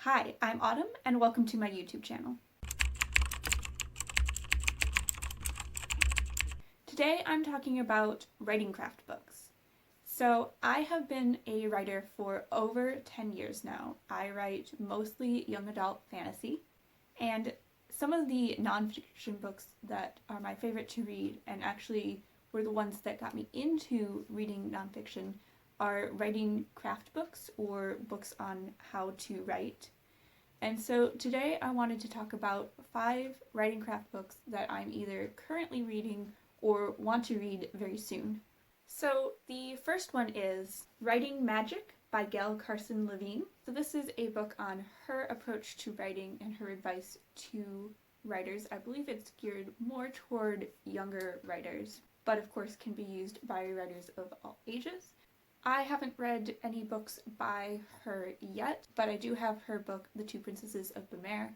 Hi, I'm Autumn, and welcome to my YouTube channel. Today I'm talking about writing craft books. So I have been a writer for over 10 years now. I write mostly young adult fantasy, and some of the nonfiction books that are my favorite to read, and actually were the ones that got me into reading nonfiction, are writing craft books or books on how to write. And so today I wanted to talk about 5 writing craft books that I'm either currently reading or want to read very soon. So the first one is Writing Magic by Gail Carson Levine. So this is a book on her approach to writing and her advice to writers. I believe it's geared more toward younger writers, but of course can be used by writers of all ages. I haven't read any books by her yet, but I do have her book, The Two Princesses of Bel-Mer,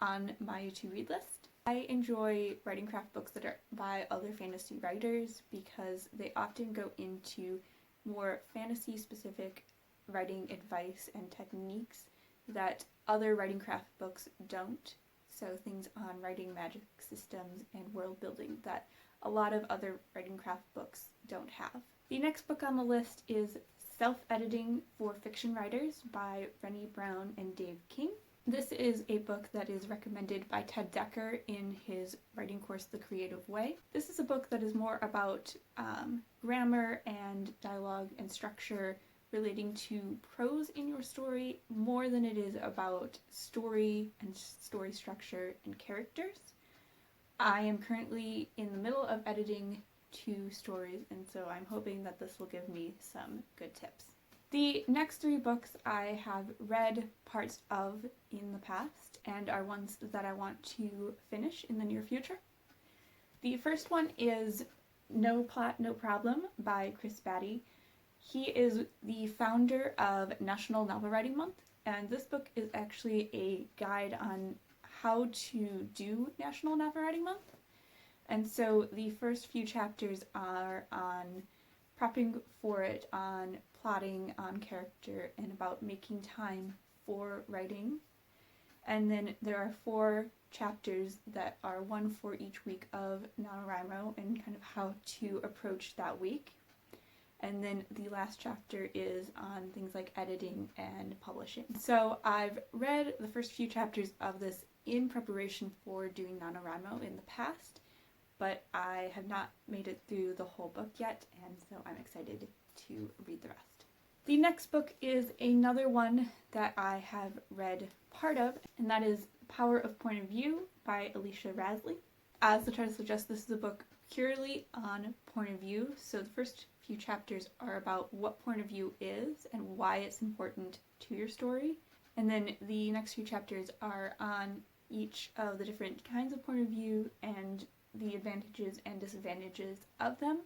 on my to-read list. I enjoy writing craft books that are by other fantasy writers because they often go into more fantasy-specific writing advice and techniques that other writing craft books don't. So things on writing magic systems and world building that a lot of other writing craft books don't have. The next book on the list is SelfEditing for Fiction Writers by Renni, Browne, and Dave King. This is a book that is recommended by Ted Dekker in his writing course, The Creative Way. This is a book that is more about grammar and dialogue and structure relating to prose in your story more than it is about story and story structure and characters. I am currently in the middle of editing 2 stories, and so I'm hoping that this will give me some good tips. The next 3 books I have read parts of in the past and are ones that I want to finish in the near future. The first one is Plat No Problem by Baty. He is the founder of National Novel Writing Month, and this book is actually a guide on how to do National Novel Writing Month. And so the first few chapters are on prepping for it, on plotting, on character, and about making time for writing. And then there are 4 chapters that are one for each week of NaNoWriMo and kind of how to approach that week. And then the last chapter is on things like editing and publishing. So I've read the first few chapters of this in preparation for doing NaNoWriMo in the past, but I have not made it through the whole book yet, and so I'm excited to read the rest. The next book is another one that I have read part of, and that is Power of Point of View by Alicia Rasley. As the title suggests, this is a book purely on point of view, so the first few chapters are about what point of view is and why it's important to your story, and then the next few chapters are on each of the different kinds of point of view and the advantages and disadvantages of them.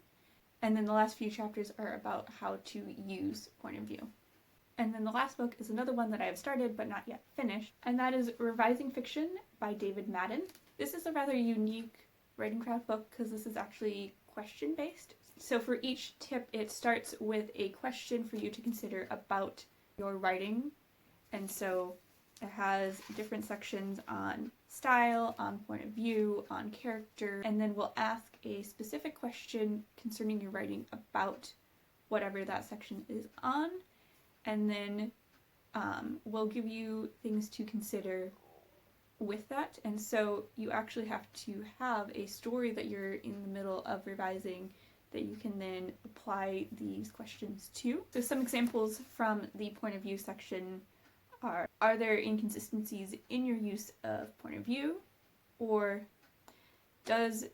And then the last few chapters are about how to use point of view. And then the last book is another one that I have started but not yet finished, and that is Revising Fiction by David Madden. This is a rather unique writing craft book because this is actually question-based. So for each tip, it starts with a question for you to consider about your writing. And so it has different sections on style, on point of view, on character, and then we'll ask a specific question concerning your writing about whatever that section is on, and then we'll give you things to consider with that. And so you actually have to have a story that you're in the middle of revising that you can then apply these questions to. So some examples from the point of view section are there inconsistencies in your use of point of view? Or does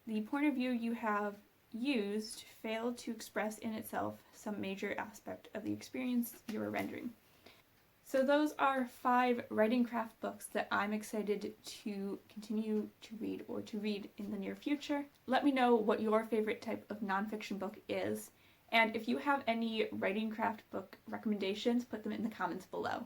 the point of view you have used fail to express in itself some major aspect of the experience you are rendering? So those are 5 writing craft books that I'm excited to continue to read or to read in the near future. Let me know what your favorite type of nonfiction book is, and if you have any writing craft book recommendations, put them in the comments below.